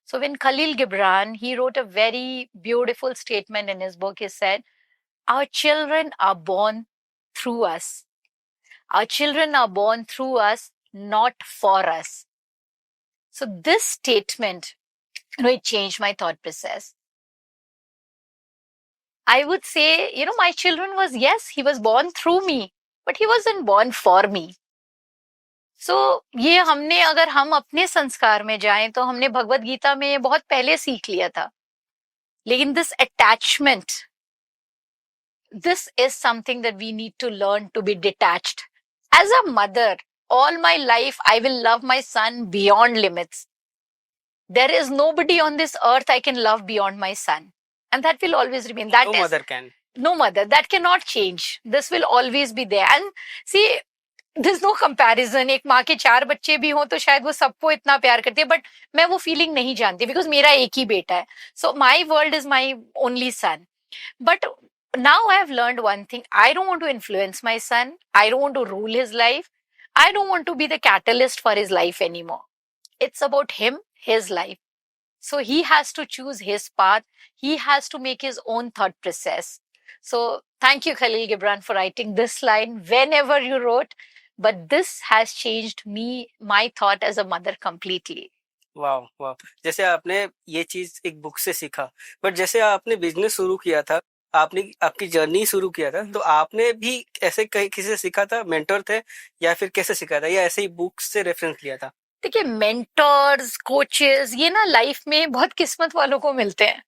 So when Khalil Gibran, he wrote a very beautiful statement in his book. He said, our children are born through us. Our children are born through us, not for us. So this statement, it changed my thought process. I would say, my children was, yes, he was born through me, but he wasn't born for me. So ये हमने, अगर हम अपने संस्कार में जाएं तो हमने भगवत गीता में ये बहुत पहले सीख लिया था. लेकिन this attachment, this is something that we need to learn to be detached. As a mother, all my life I will love my son beyond limits. There is nobody on this earth I can love beyond my son. And that will always remain. That No is, mother can. no mother. That cannot change. This will always be there. And see, there's no comparison. एक माँ के 4 बच्चे भी हों तो शायद वो सबको इतना प्यार करती है, बट मैं वो फीलिंग नहीं जानती बिकॉज मेरा एक ही बेटा है. So my world is my only son. But now I have learned one thing. I don't want to influence my son. I don't want to rule his life. I don't want to be the catalyst for his life anymore. It's about him, his life. So he has to choose his path. He has to make his own thought process. So thank you, Khalil Gibran, for writing this line whenever you wrote. But this has changed me, my thought as a mother completely. वाह वाह. जैसे आपने ये चीज एक book से सीखा, but जैसे आपने बिजनेस शुरू किया था, आपने आपकी जर्नी शुरू किया था, तो आपने भी ऐसे कहीं किसी से सीखा था, मेंटर थे, या फिर कैसे सीखा था, या ऐसे ही बुक से रेफरेंस लिया था? देखिए, मेंटर्स, कोचेस, ये ना लाइफ में बहुत किस्मत वालों को मिलते हैं.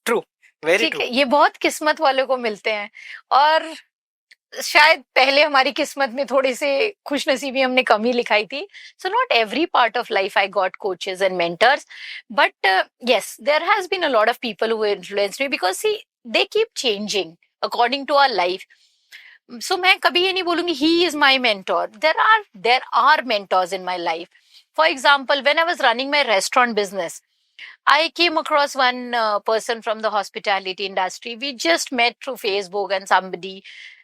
ट्रू, वेरी ठीक ट्रू. है, ये बहुत किस्मत वालों को मिलते हैं. और शायद पहले हमारी किस्मत में थोड़ी सी खुशनसीबी हमने कम ही लिखाई थी. So not every part of life I got coaches and mentors, but yes, there has been a lot of people who influenced me because see, they keep changing according to our life. So मैं कभी ये नहीं बोलूंगी he is my mentor. There are mentors in my life. For example, when I was running my restaurant business, I came across one person from the hospitality industry. We just met through Facebook and somebody,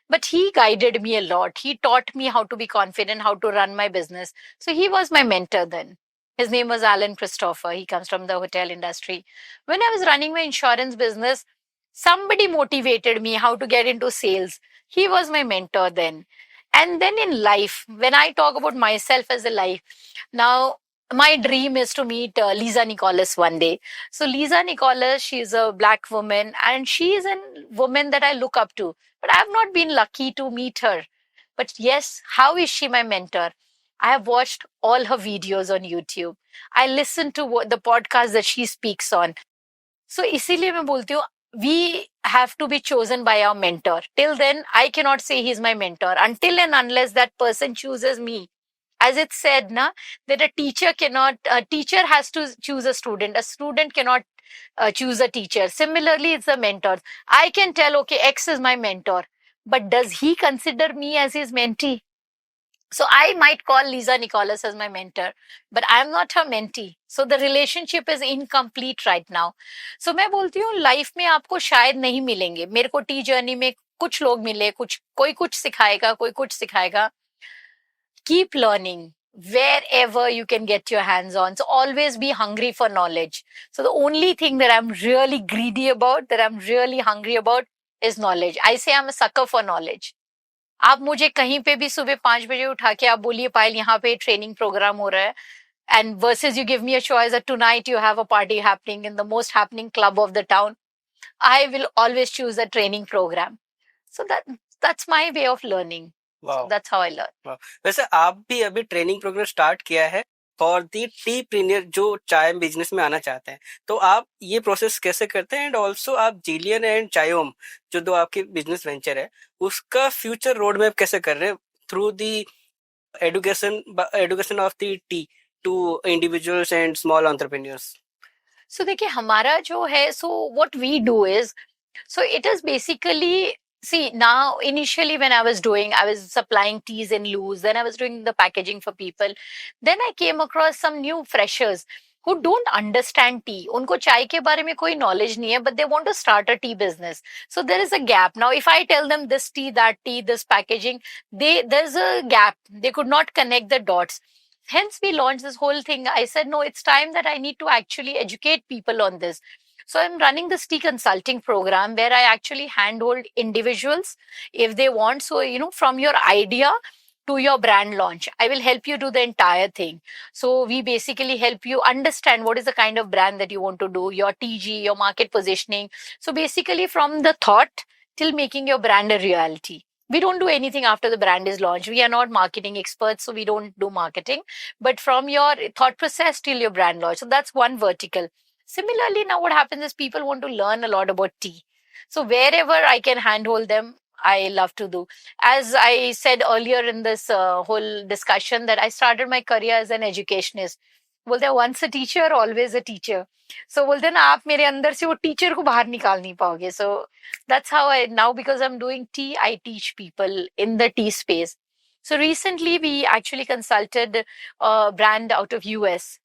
but he guided me a lot. He taught me how to be confident, how to run my business. So he was my mentor then. His name was Alan Christopher. He comes from the hotel industry. When I was running my insurance business, somebody motivated me how to get into sales. He was my mentor then. And then in life, when I talk about myself as a life, now my dream is to meet Lisa Nicholas one day. So Lisa Nicholas, she's a Black woman and she is a woman that I look up to. But I have not been lucky to meet her. But yes, how is she my mentor? I have watched all her videos on YouTube. I listen to the podcast that she speaks on. So इसीलिए मैं बोलती हूँ, we have to be chosen by our mentor. Till then, I cannot say he's my mentor. Until and unless that person chooses me. As it said, that a teacher has to choose a student cannot choose a teacher. Similarly, it's the mentors. I can tell, okay, X is my mentor, but does he consider me as his mentee? So I might call Lisa Nicholas as my mentor, but I'm not her mentee. So the relationship is incomplete right now. So मैं बोलती हूँ, life में आपको शायद नहीं मिलेंगे. मेरे को टी जर्नी में कुछ लोग मिले, कोई कुछ सिखाएगा, कोई कुछ सिखाएगा. Keep learning wherever you can get your hands on. So always be hungry for knowledge. So the only thing that I'm really greedy about, that I'm really hungry about is knowledge. I say I'm a sucker for knowledge. आप मुझे कहीं पे भी सुबह 5 बजे उठा के आप बोलिए पायल यहाँ पे ट्रेनिंग प्रोग्राम हो रहा है, and versus you give me a choice that tonight you have a party happening in the most happening club of the town, I will always choose a training program. So that's my way of learning. So that's how I learn. वैसे आप भी अभी training programme start किया है for the टीप्रेन्योर जो चाय business में आना चाहते हैं, तो आप ये प्रोसेस कैसे करते हैं? एंड ऑल्सो आप जिलियन एंड चायोम जो दो आपके बिजनेस वेंचर है, उसका फ्यूचर रोड मैप कैसे कर रहे हैं through the education of the tea to individuals and small entrepreneurs? So देखिए, हमारा जो है, so what we do is, so it is basically, see, now initially when I was supplying teas and loos, then I was doing the packaging for people. Then I came across some new freshers who don't understand tea. उनको चाय के बारे में कोई knowledge नहीं है, but they want to start a tea business. So there is a gap. Now, if I tell them this tea, that tea, this packaging, there's a gap. They could not connect the dots. Hence, we launched this whole thing. I said, no, it's time that I need to actually educate people on this. So I'm running this tea consulting program where I actually handhold individuals if they want. So, from your idea to your brand launch, I will help you do the entire thing. So we basically help you understand what is the kind of brand that you want to do, your TG, your market positioning. So basically from the thought till making your brand a reality. We don't do anything after the brand is launched. We are not marketing experts, so we don't do marketing. But from your thought process till your brand launch. So that's one vertical. Similarly, now what happens is people want to learn a lot about tea. So wherever I can handhold them, I love to do. As I said earlier in this whole discussion, that I started my career as an educationist. बोलते हैं once a teacher, always a teacher. So बोलते हैं ना आप मेरे अंदर से वो टीचर को बाहर निकाल नहीं पाओगे. So that's how I now, because I'm doing tea, I teach people in the tea space. So recently we actually consulted a brand out of US.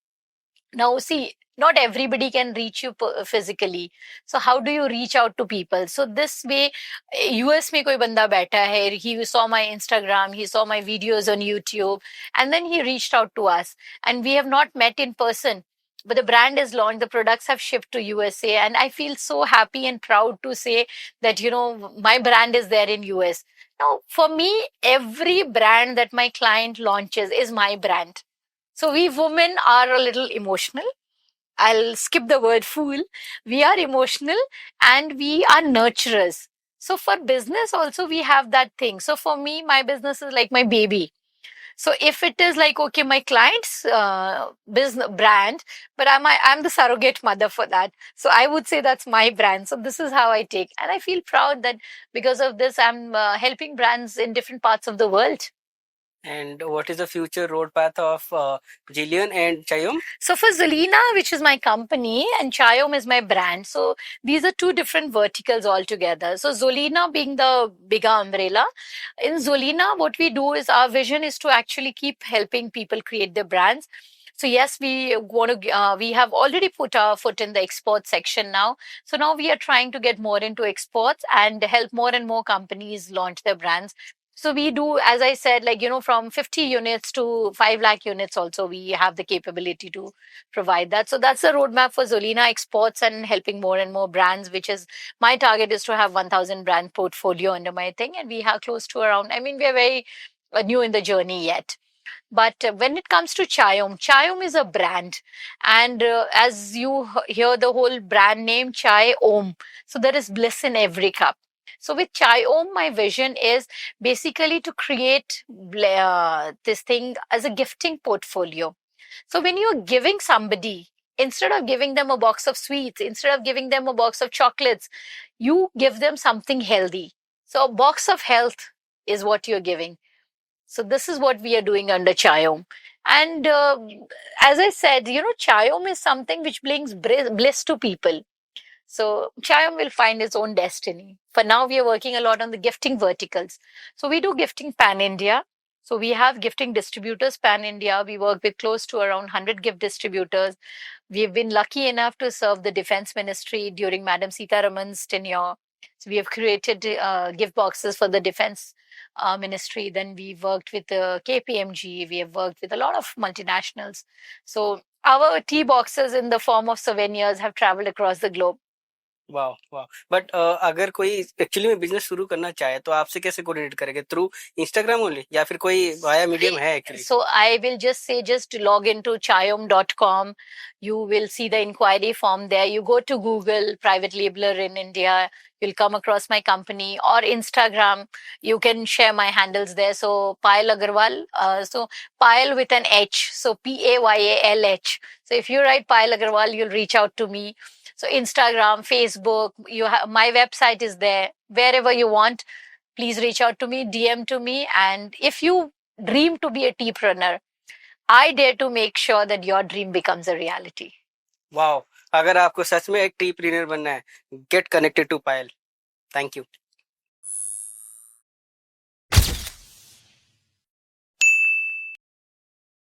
Now, see, not everybody can reach you physically. So how do you reach out to people? So this way, US में कोई बंदा बैठा है, he saw my Instagram, he saw my videos on YouTube, and then he reached out to us. And we have not met in person, but the brand is launched, the products have shipped to USA, and I feel so happy and proud to say that, my brand is there in US. Now, for me, every brand that my client launches is my brand. So we women are a little emotional. I'll skip the word fool. We are emotional and we are nurturers. So for business also we have that thing. So for me, my business is like my baby. So if it is like, okay, my client's business brand, but I'm the surrogate mother for that. So I would say that's my brand. So this is how I take, and I feel proud that because of this, I'm helping brands in different parts of the world. And what is the future road path of Jillian and Chayom? So for Zolina, which is my company, and Chayom is my brand. So these are two different verticals altogether. So Zolina being the bigger umbrella. In Zolina, what we do is our vision is to actually keep helping people create their brands. So yes, we want to. We have already put our foot in the export section now. So now we are trying to get more into exports and help more and more companies launch their brands. So we do, as I said, like, from 50 units to 5 lakh units also, we have the capability to provide that. So that's the roadmap for Zolina exports and helping more and more brands, which is my target is to have 1,000 brand portfolio under my thing. And we have close to around, I mean, we're very new in the journey yet. But when it comes to Chayom, Chayom is a brand. And as you hear the whole brand name, Chai Om. So there is bliss in every cup. So with Chai Om, my vision is basically to create this thing as a gifting portfolio. So when you're giving somebody, instead of giving them a box of sweets, instead of giving them a box of chocolates, you give them something healthy. So a box of health is what you're giving. So this is what we are doing under Chayom. And as I said, Chayom is something which brings bliss to people. So Chayom will find its own destiny. For now, we are working a lot on the gifting verticals. So we do gifting pan-India. So we have gifting distributors pan-India. We work with close to around 100 gift distributors. We've been lucky enough to serve the Defense Ministry during Madam Sitaraman's tenure. So we have created gift boxes for the Defense Ministry. Then we worked with KPMG. We have worked with a lot of multinationals. So our tea boxes in the form of souvenirs have traveled across the globe. वाह वाह. But अगर कोई actually में business शुरू करना चाहे तो आपसे कैसे कोऑर्डिनेट करेंगे? थ्रू इंस्टाग्राम ओनली या फिर कोई वाया मीडियम है actually? So I will just say, just log into chayom.com. You will see the inquiry form there. You go to Google, private labeler in India. You'll come across my company, or Instagram. You can share my handles there. So Payal Agarwal. So Payal with an H. So Payalh. So if you write Payal Agarwal, you'll reach out to me. So Instagram, Facebook, my website is there. Wherever you want, please reach out to me, DM to me. And if you dream to be a teapreneur, I dare to make sure that your dream becomes a reality. Wow. अगर आपको सच में एक teapreneur बनना है, get connected to Payal. Thank you.